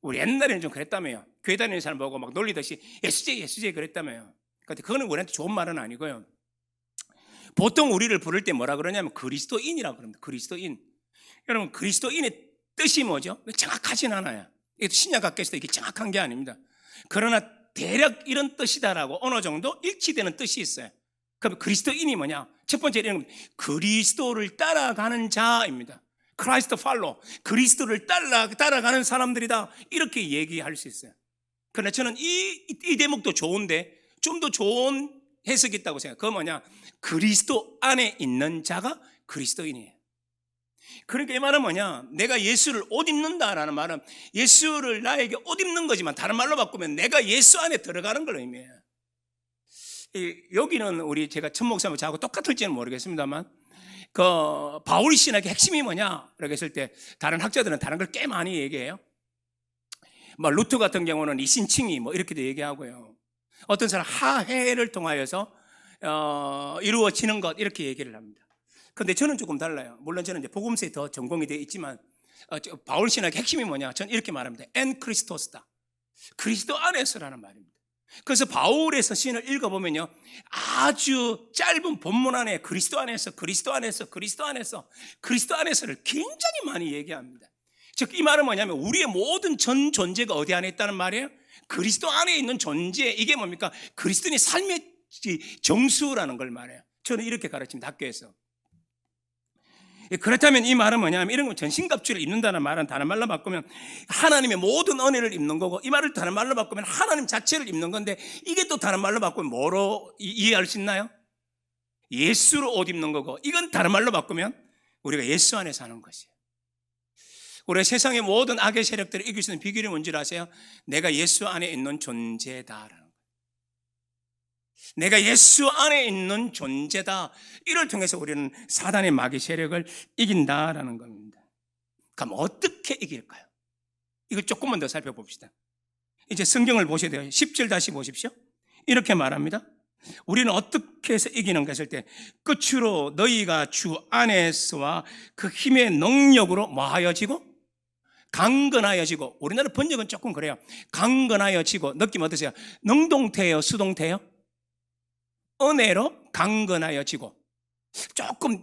우리 옛날에는 좀 그랬다며요. 교회 다니는 사람 보고 막 놀리듯이 예수제이 그랬다며요. 그런데 그거는 우리한테 좋은 말은 아니고요. 보통 우리를 부를 때 뭐라 그러냐면 그리스도인이라고 그럽니다. 그리스도인. 여러분, 그리스도인의 뜻이 뭐죠? 정확하진 않아요. 이게 신약학계에서도 이게 정확한 게 아닙니다. 그러나 대략 이런 뜻이다라고 어느 정도 일치되는 뜻이 있어요. 그럼 그리스도인이 뭐냐? 첫 번째 이런 겁니다. 그리스도를 따라가는 자입니다. 크라이스트 팔로, 그리스도를 따라가는 사람들이다, 이렇게 얘기할 수 있어요. 그러나 저는 이 대목도 좋은데 좀 더 좋은 해석이 있다고 생각해요. 그건 뭐냐? 그리스도 안에 있는 자가 그리스도인이에요. 그러니까 이 말은 뭐냐, 내가 예수를 옷 입는다라는 말은 예수를 나에게 옷 입는 거지만 다른 말로 바꾸면 내가 예수 안에 들어가는 걸 의미해요. 여기는 우리 제가 천 목사님 저하고 똑같을지는 모르겠습니다만 바울 신학의 핵심이 뭐냐 라고 했을 때 다른 학자들은 다른 걸 꽤 많이 얘기해요. 루터 같은 경우는 이신칭의 이렇게도 얘기하고요. 어떤 사람 하해를 통하여서 이루어지는 것, 이렇게 얘기를 합니다. 그런데 저는 조금 달라요. 물론 저는 이제 복음서에 더 전공이 되어 있지만 바울 신학의 핵심이 뭐냐? 저는 이렇게 말합니다. 엔 크리스토스다. 그리스도 안에서라는 말입니다. 그래서 바울의 서신을 읽어보면요, 아주 짧은 본문 안에 그리스도 안에서를 굉장히 많이 얘기합니다. 즉 이 말은 뭐냐면 우리의 모든 전 존재가 어디 안에 있다는 말이에요? 그리스도 안에 있는 존재. 이게 뭡니까? 그리스도인의 삶의 정수라는 걸 말해요. 저는 이렇게 가르칩니다, 학교에서. 그렇다면 이 말은 뭐냐면 이런 거 전신갑주를 입는다는 말은 다른 말로 바꾸면 하나님의 모든 은혜를 입는 거고, 이 말을 다른 말로 바꾸면 하나님 자체를 입는 건데, 이게 또 다른 말로 바꾸면 뭐로 이해할 수 있나요? 예수로 옷 입는 거고, 이건 다른 말로 바꾸면 우리가 예수 안에 사는 것이에요. 우리 세상의 모든 악의 세력들을 이길 수 있는 비결이 뭔지 아세요? 내가 예수 안에 있는 존재다라는 거예요. 내가 예수 안에 있는 존재다. 이를 통해서 우리는 사단의 마귀 세력을 이긴다라는 겁니다. 그럼 어떻게 이길까요? 이걸 조금만 더 살펴봅시다. 이제 성경을 보셔야 돼요. 10절 다시 보십시오. 이렇게 말합니다. 우리는 어떻게 해서 이기는가 했을 때, 끝으로 너희가 주 안에서와 그 힘의 능력으로 뭐하여지고? 강건하여지고. 우리나라 번역은 조금 그래요. 강건하여지고. 느낌 어떠세요? 능동태예요, 수동태예요? 은혜로 강건하여지고.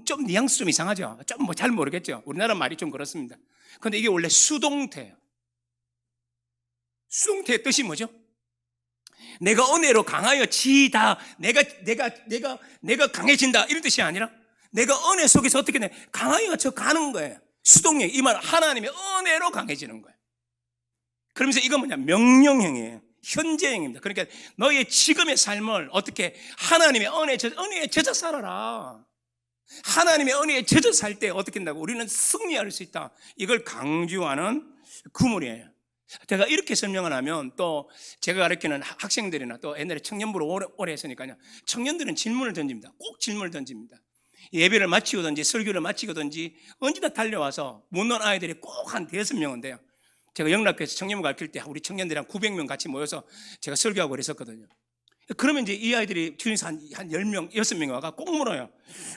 좀 뉘앙스 좀 이상하죠? 좀 잘 모르겠죠? 우리나라 말이 좀 그렇습니다. 그런데 이게 원래 수동태예요. 수동태의 뜻이 뭐죠? 내가 은혜로 강하여지다. 내가 강해진다. 이런 뜻이 아니라 내가 은혜 속에서 어떻게 강하여져 가는 거예요. 수동형. 이 말 하나님의 은혜로 강해지는 거예요. 그러면서 이건 뭐냐? 명령형이에요. 현재형입니다. 그러니까 너의 지금의 삶을 어떻게 하나님의 은혜에 젖어 살아라. 하나님의 은혜에 젖어 살 때 어떻게 된다고? 우리는 승리할 수 있다. 이걸 강조하는 구문이에요. 제가 이렇게 설명을 하면 또 제가 가르치는 학생들이나 또 옛날에 청년부로 오래 했으니까요, 청년들은 질문을 던집니다. 꼭 질문을 던집니다. 예배를 마치고든지 설교를 마치고든지 언제나 달려와서 묻는 아이들이 꼭 한 5명은 돼요. 제가 영락교에서 청년부 가르칠 때 우리 청년들이랑 900명 같이 모여서 제가 설교하고 그랬었거든요. 그러면 이제 이 아이들이 주변에서 한 10명, 6명이 와가 꼭 물어요.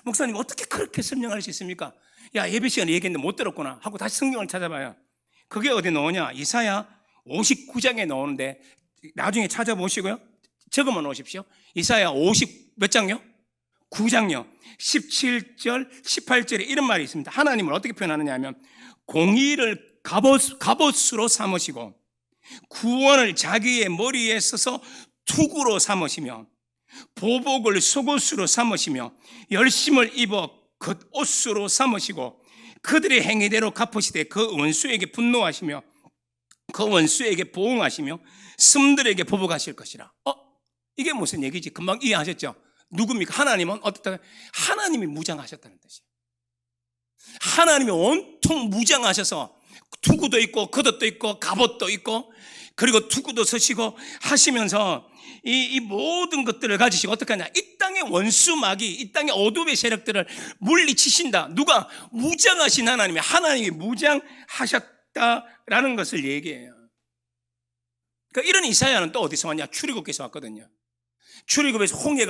목사님, 어떻게 그렇게 설명할 수 있습니까? 야, 예배 시간에 얘기했는데 못 들었구나 하고 다시 성경을 찾아봐요. 그게 어디 나오냐? 이사야 59장에 나오는데 나중에 찾아보시고요, 적어만 놓으십시오. 이사야 몇 장요? 9장요. 17절, 18절에 이런 말이 있습니다. 하나님을 어떻게 표현하느냐 하면 공의를 갑옷으로 삼으시고 구원을 자기의 머리에 써서 투구로 삼으시며 보복을 속옷으로 삼으시며 열심을 입어 겉옷으로 삼으시고 그들의 행위대로 갚으시되 그 원수에게 분노하시며 그 원수에게 보응하시며 스님들에게 보복하실 것이라. 이게 무슨 얘기지? 금방 이해하셨죠? 누굽니까? 하나님은 어떻다? 하나님이 무장하셨다는 뜻이에요. 하나님이 온통 무장하셔서 투구도 있고 겉옷도 있고 갑옷도 있고 그리고 투구도 서시고 하시면서 이 모든 것들을 가지시고 어떻게 하냐? 이 땅의 원수 마귀, 이 땅의 어둠의 세력들을 물리치신다. 누가? 무장하신 하나님이 무장하셨다라는 것을 얘기해요. 그러니까 이런 이사야는 또 어디서 왔냐? 출애굽에서 왔거든요. 출애굽에서 홍해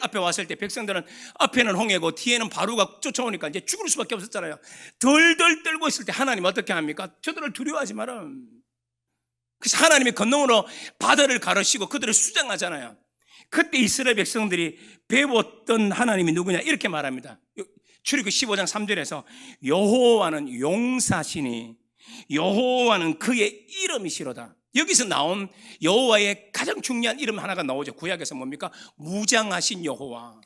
앞에 왔을 때 백성들은 앞에는 홍해고 뒤에는 바로가 쫓아오니까 이제 죽을 수밖에 없었잖아요. 덜덜 떨고 있을 때 하나님 어떻게 합니까? 저들을 두려워하지 마라. 그래서 하나님이 건너으로 바다를 가르시고 그들을 수장하잖아요. 그때 이스라엘 백성들이 배웠던 하나님이 누구냐? 이렇게 말합니다. 출애굽 15장 3절에서 여호와는 용사시니 여호와는 그의 이름이시로다. 여기서 나온 여호와의 가장 중요한 이름 하나가 나오죠. 구약에서 뭡니까? 무장하신 여호와,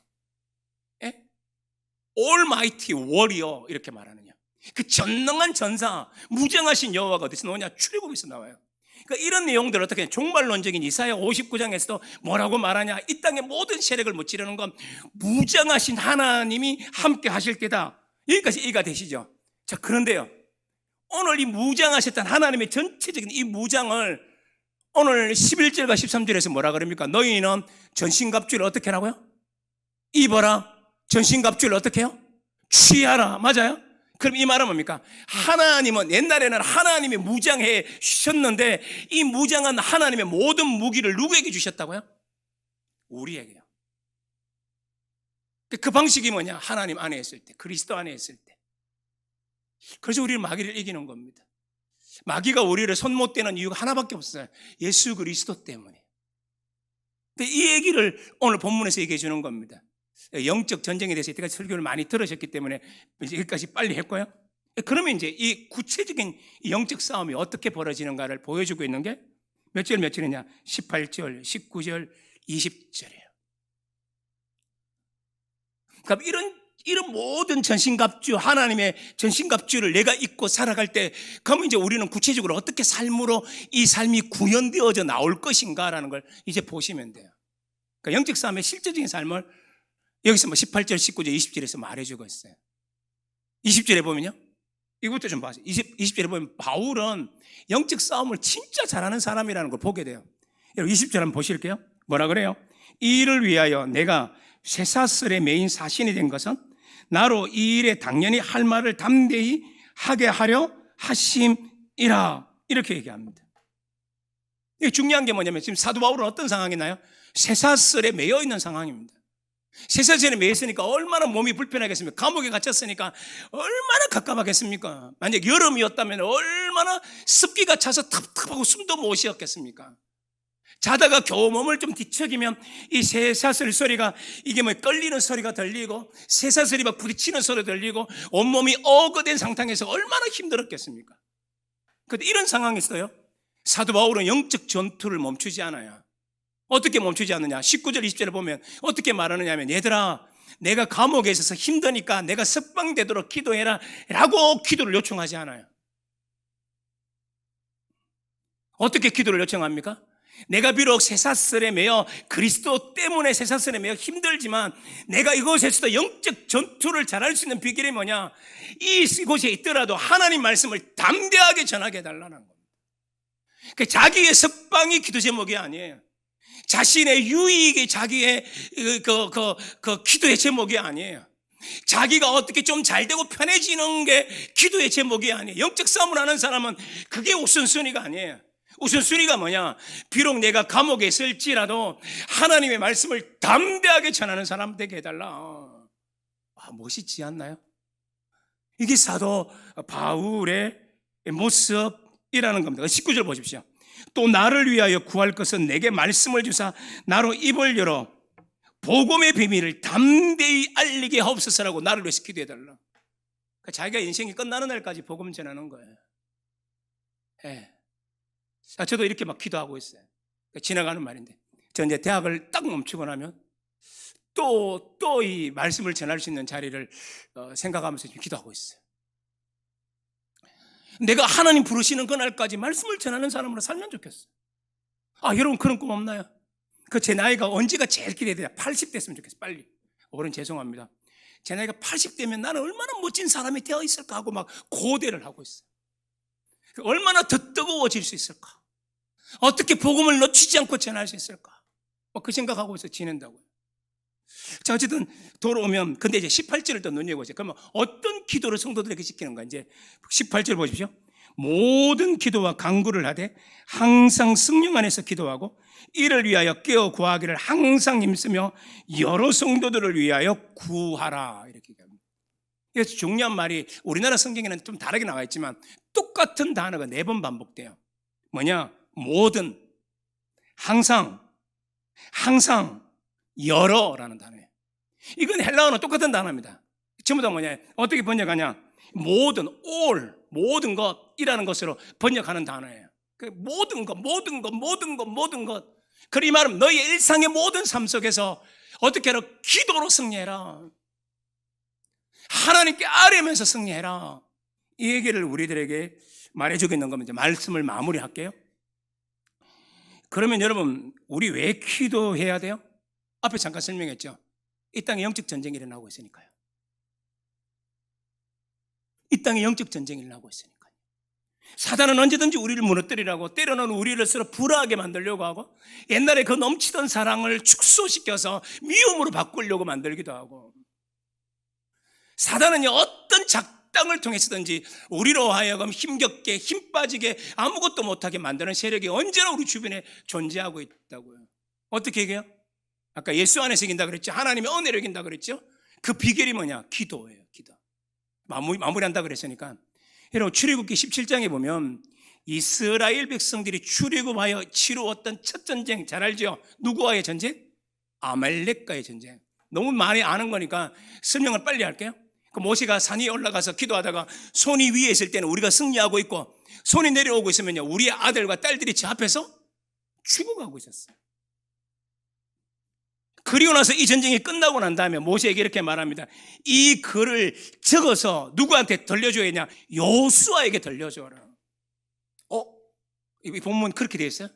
Almighty Warrior 이렇게 말하느냐. 그 전능한 전사, 무장하신 여호와가 어디서 나오냐? 출애굽에서 나와요. 그러니까 이런 내용들 어떻게 종말론적인 이사야 59장에서도 뭐라고 말하냐? 이 땅의 모든 세력을 무찌르는 건 무장하신 하나님이 함께 하실 때다. 여기까지 이해가 되시죠? 자, 그런데요, 오늘 이 무장하셨던 하나님의 전체적인 이 무장을 오늘 11절과 13절에서 뭐라 그럽니까? 너희는 전신갑주를 어떻게 하라고요? 입어라. 전신갑주를 어떻게 해요? 취하라. 맞아요? 그럼 이 말은 뭡니까? 하나님은 옛날에는 하나님이 무장해 주셨는데 이 무장한 하나님의 모든 무기를 누구에게 주셨다고요? 우리에게요. 그 방식이 뭐냐? 하나님 안에 있을 때, 그리스도 안에 있을 때. 그래서 우리는 마귀를 이기는 겁니다. 마귀가 우리를 손 못 대는 이유가 하나밖에 없어요. 예수 그리스도 때문에. 근데 이 얘기를 오늘 본문에서 얘기해 주는 겁니다. 영적 전쟁에 대해서 이때까지 설교를 많이 들으셨기 때문에 이제 여기까지 빨리 했고요. 그러면 이제 이 구체적인 영적 싸움이 어떻게 벌어지는가를 보여주고 있는 게 몇 절이냐? 18절, 19절, 20절이에요. 그럼 이런 모든 전신갑주, 하나님의 전신갑주를 내가 입고 살아갈 때, 그러면 이제 우리는 구체적으로 어떻게 삶으로 이 삶이 구현되어져 나올 것인가라는 걸 이제 보시면 돼요. 그러니까 영적 싸움의 실제적인 삶을 여기서 18절, 19절, 20절에서 말해주고 있어요. 20절에 보면요, 이것도 좀 봐세요. 20절에 보면 바울은 영적 싸움을 진짜 잘하는 사람이라는 걸 보게 돼요. 여러분 20절 한번 보실게요. 뭐라 그래요? 이 일을 위하여 내가 쇠사슬에 매인 사신이 된 것은 나로 이 일에 당연히 할 말을 담대히 하게 하려 하심이라. 이렇게 얘기합니다. 이게 중요한 게 뭐냐면 지금 사도 바울은 어떤 상황이나요? 쇠사슬에 매여 있는 상황입니다. 쇠사슬에 매여 있으니까 얼마나 몸이 불편하겠습니까? 감옥에 갇혔으니까 얼마나 갑갑하겠습니까? 만약 여름이었다면 얼마나 습기가 차서 답답하고 숨도 못 쉬었겠습니까? 자다가 겨우 몸을 좀 뒤척이면 이 쇠사슬 소리가, 이게 뭐 끌리는 소리가 들리고 쇠사슬이 막 부딪히는 소리 들리고 온몸이 어거된 상태에서 얼마나 힘들었겠습니까? 그런데 이런 상황에서요, 사도 바울은 영적 전투를 멈추지 않아요. 어떻게 멈추지 않느냐? 19절 20절에 보면 어떻게 말하느냐 하면, 얘들아, 내가 감옥에 있어서 힘드니까 내가 석방되도록 기도해라 라고 기도를 요청하지 않아요. 어떻게 기도를 요청합니까? 내가 비록 쇠사슬에 매여, 그리스도 때문에 쇠사슬에 매여 힘들지만 내가 이곳에서도 영적 전투를 잘할 수 있는 비결이 뭐냐? 이곳에 있더라도 하나님 말씀을 담대하게 전하게 해달라는 겁니다. 자기의 석방이 기도 제목이 아니에요. 자신의 유익이 자기의 그 기도의 제목이 아니에요. 자기가 어떻게 좀 잘되고 편해지는 게 기도의 제목이 아니에요. 영적 싸움을 하는 사람은 그게 우선순위가 아니에요. 우선순위가 뭐냐? 비록 내가 감옥에 있을지라도 하나님의 말씀을 담대하게 전하는 사람 되게 해달라. 멋있지 않나요? 이게 사도 바울의 모습이라는 겁니다. 19절 보십시오. 또 나를 위하여 구할 것은 내게 말씀을 주사 나로 입을 열어 복음의 비밀을 담대히 알리게 하옵소서라고 나를 위해서 기도해달라. 그러니까 자기가 인생이 끝나는 날까지 복음 전하는 거예요. 예. 저도 이렇게 막 기도하고 있어요. 지나가는 말인데. 저 이제 대학을 딱 멈추고 나면 또 이 말씀을 전할 수 있는 자리를 생각하면서 지금 기도하고 있어요. 내가 하나님 부르시는 그날까지 말씀을 전하는 사람으로 살면 좋겠어요. 여러분 그런 꿈 없나요? 제 나이가 언제가 제일 기대돼요? 80 됐으면 좋겠어요. 빨리. 어른 죄송합니다. 제 나이가 80대면 나는 얼마나 멋진 사람이 되어 있을까 하고 막 고대를 하고 있어요. 얼마나 더 뜨거워질 수 있을까? 어떻게 복음을 놓치지 않고 전할 수 있을까? 그 생각하고 있어 지낸다고요. 자, 어쨌든 돌아오면, 근데 이제 18절을 또 눈여겨보세요. 그러면 어떤 기도를 성도들에게 시키는가? 이제 18절 보십시오. 모든 기도와 간구를 하되 항상 성령 안에서 기도하고 이를 위하여 깨어 구하기를 항상 힘쓰며 여러 성도들을 위하여 구하라. 이렇게 얘기합니다. 그래서 중요한 말이 우리나라 성경에는 좀 다르게 나와 있지만 똑같은 단어가 4번 반복돼요. 뭐냐? 모든, 항상, 여러라는 단어예요. 이건 헬라어는 똑같은 단어입니다. 전부 다 뭐냐? 어떻게 번역하냐? 모든, all, 모든 것이라는 것으로 번역하는 단어예요. 모든 것. 그리고 이 말은 너희의 일상의 모든 삶 속에서 어떻게 하라? 기도로 승리해라. 하나님께 아뢰면서 승리해라. 이 얘기를 우리들에게 말해주고 있는 겁니다. 말씀을 마무리할게요. 그러면 여러분, 우리 왜 기도해야 돼요? 앞에 잠깐 설명했죠. 이 땅에 영적 전쟁이 일어나고 있으니까요. 이 땅에 영적 전쟁이 일어나고 있으니까요. 사단은 언제든지 우리를 무너뜨리라고, 때로는 우리를 서로 불화하게 만들려고 하고, 옛날에 그 넘치던 사랑을 축소시켜서 미움으로 바꾸려고 만들기도 하고, 사단은 어떤 작당을 통해서든지 우리로 하여금 힘겹게, 힘 빠지게, 아무것도 못하게 만드는 세력이 언제나 우리 주변에 존재하고 있다고요. 어떻게 얘기해요? 아까 예수 안에서 이긴다 그랬죠. 하나님의 은혜로 이긴다 그랬죠. 그 비결이 뭐냐? 기도예요. 기도. 마무리한다 그랬으니까. 여러분 출애굽기 17장에 보면 이스라엘 백성들이 출애굽하여 치루었던 첫 전쟁 잘 알죠? 누구와의 전쟁? 아말렉과의 전쟁. 너무 많이 아는 거니까 설명을 빨리 할게요. 모세가 산 위에 올라가서 기도하다가 손이 위에 있을 때는 우리가 승리하고 있고, 손이 내려오고 있으면요 우리의 아들과 딸들이 저 앞에서 죽어가고 있었어요. 그리고 나서 이 전쟁이 끝나고 난 다음에 모세에게 이렇게 말합니다. 이 글을 적어서 누구한테 들려줘야 되냐? 여호수아에게 들려줘라. 이 본문 그렇게 되어 있어요.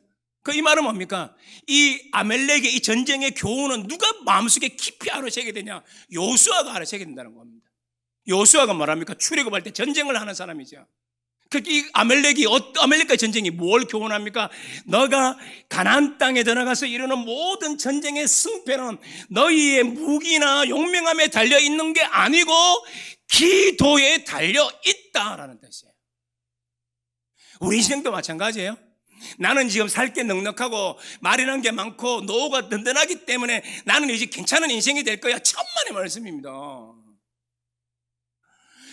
이 말은 뭡니까? 이 아멜렉의 이 전쟁의 교훈은 누가 마음속에 깊이 알아채게 되냐? 여호수아가 알아채게 된다는 겁니다. 여호수아가 말합니까? 출애굽할 때 전쟁을 하는 사람이죠. 이 아멜렉의 전쟁이 뭘 교훈합니까? 너가 가나안 땅에 들어가서 이루는 모든 전쟁의 승패는 너희의 무기나 용맹함에 달려 있는 게 아니고 기도에 달려 있다라는 뜻이에요. 우리 인생도 마찬가지예요. 나는 지금 살 게 넉넉하고 마련한 게 많고 노후가 든든하기 때문에 나는 이제 괜찮은 인생이 될 거야. 천만의 말씀입니다.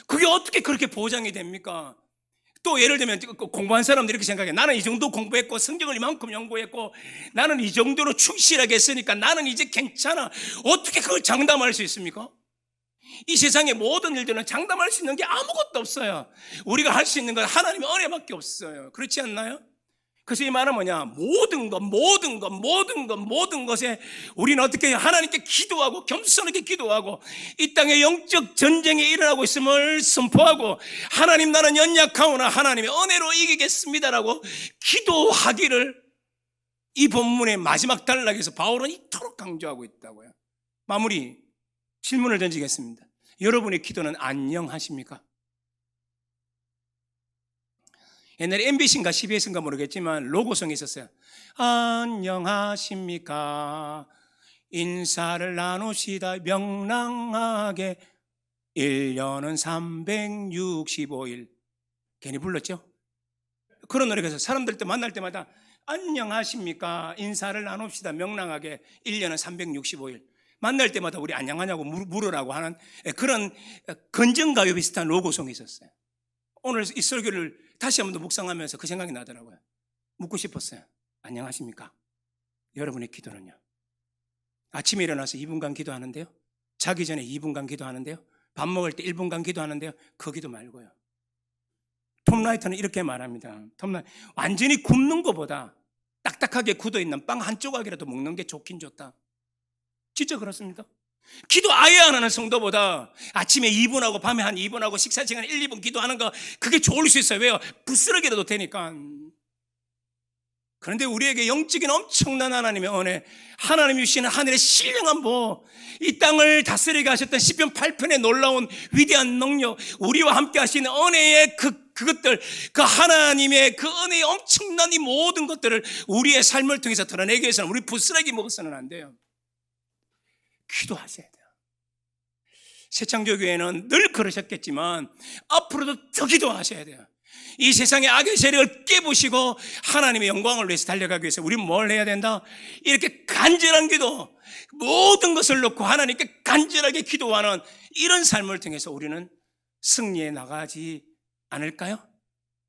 그게 어떻게 그렇게 보장이 됩니까? 또 예를 들면 공부한 사람들이 이렇게 생각해. 나는 이 정도 공부했고 성경을 이만큼 연구했고 나는 이 정도로 충실하게 했으니까 나는 이제 괜찮아. 어떻게 그걸 장담할 수 있습니까? 이 세상의 모든 일들은 장담할 수 있는 게 아무것도 없어요. 우리가 할 수 있는 건 하나님의 은혜밖에 없어요. 그렇지 않나요? 그래서 이 말은 뭐냐? 모든 것에 우리는 어떻게 해요? 하나님께 기도하고 겸손하게 기도하고 이 땅에 영적 전쟁이 일어나고 있음을 선포하고 하나님 나는 연약하오나 하나님의 은혜로 이기겠습니다라고 기도하기를 이 본문의 마지막 단락에서 바울은 이토록 강조하고 있다고요. 마무리 질문을 던지겠습니다. 여러분의 기도는 안녕하십니까? 옛날에 MBC인가 CBS인가 모르겠지만 로고송이 있었어요. 안녕하십니까? 인사를 나누시다 명랑하게 1년은 365일. 괜히 불렀죠? 그런 노래가 사람들 때 만날 때마다 안녕하십니까? 인사를 나눕시다 명랑하게 1년은 365일. 만날 때마다 우리 안녕하냐고 물으라고 하는 그런 건전가요 비슷한 로고송이 있었어요. 오늘 이 설교를 다시 한번 더 묵상하면서 그 생각이 나더라고요. 묻고 싶었어요. 안녕하십니까? 여러분의 기도는요? 아침에 일어나서 2분간 기도하는데요? 자기 전에 2분간 기도하는데요? 밥 먹을 때 1분간 기도하는데요? 그 기도 말고요. 톰 라이터는 이렇게 말합니다. 완전히 굽는 것보다 딱딱하게 굳어있는 빵 한 조각이라도 먹는 게 좋긴 좋다. 진짜 그렇습니다. 기도 아예 안 하는 성도보다 아침에 2분하고 밤에 한 2분하고 식사 시간에 1, 2분 기도하는 거 그게 좋을 수 있어요. 왜요? 부스러기라도 되니까. 그런데 우리에게 영적인 엄청난 하나님의 은혜, 하나님이 주시는 하늘의 신령한 보, 이 땅을 다스리게 하셨던 시편 8편의 놀라운 위대한 능력, 우리와 함께 하시는 은혜의 그것들, 그 하나님의 그 은혜의 엄청난 이 모든 것들을 우리의 삶을 통해서 드러내기 위해서는 우리 부스러기 먹어서는 안 돼요. 기도하셔야 돼요. 새창조교회는 늘 그러셨겠지만 앞으로도 더 기도하셔야 돼요. 이 세상의 악의 세력을 깨부시고 하나님의 영광을 위해서 달려가기 위해서 우리는 뭘 해야 된다? 이렇게 간절한 기도, 모든 것을 놓고 하나님께 간절하게 기도하는 이런 삶을 통해서 우리는 승리해 나가지 않을까요?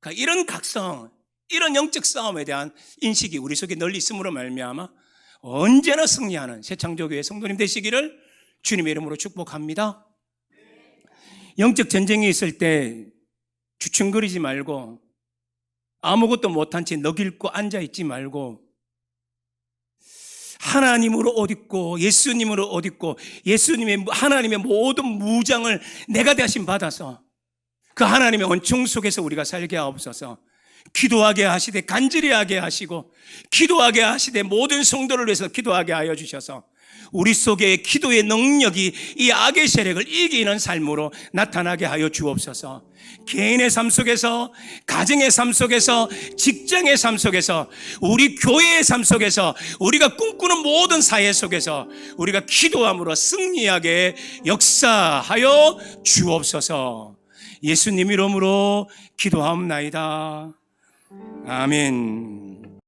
그러니까 이런 각성, 이런 영적 싸움에 대한 인식이 우리 속에 널리 있음으로 말미암아 언제나 승리하는 새창조교회 성도님 되시기를 주님의 이름으로 축복합니다. 영적 전쟁이 있을 때 주춤거리지 말고 아무것도 못한 채 너길고 앉아있지 말고 하나님으로 옷 입고 예수님으로 옷 입고 예수님의 하나님의 모든 무장을 내가 대신 받아서 그 하나님의 은총 속에서 우리가 살게 하옵소서. 기도하게 하시되 간절히 하게 하시고 기도하게 하시되 모든 성도를 위해서 기도하게 하여 주셔서 우리 속에 기도의 능력이 이 악의 세력을 이기는 삶으로 나타나게 하여 주옵소서. 개인의 삶 속에서, 가정의 삶 속에서, 직장의 삶 속에서, 우리 교회의 삶 속에서, 우리가 꿈꾸는 모든 사회 속에서 우리가 기도함으로 승리하게 역사하여 주옵소서. 예수님 이름으로 기도하옵나이다. 아멘.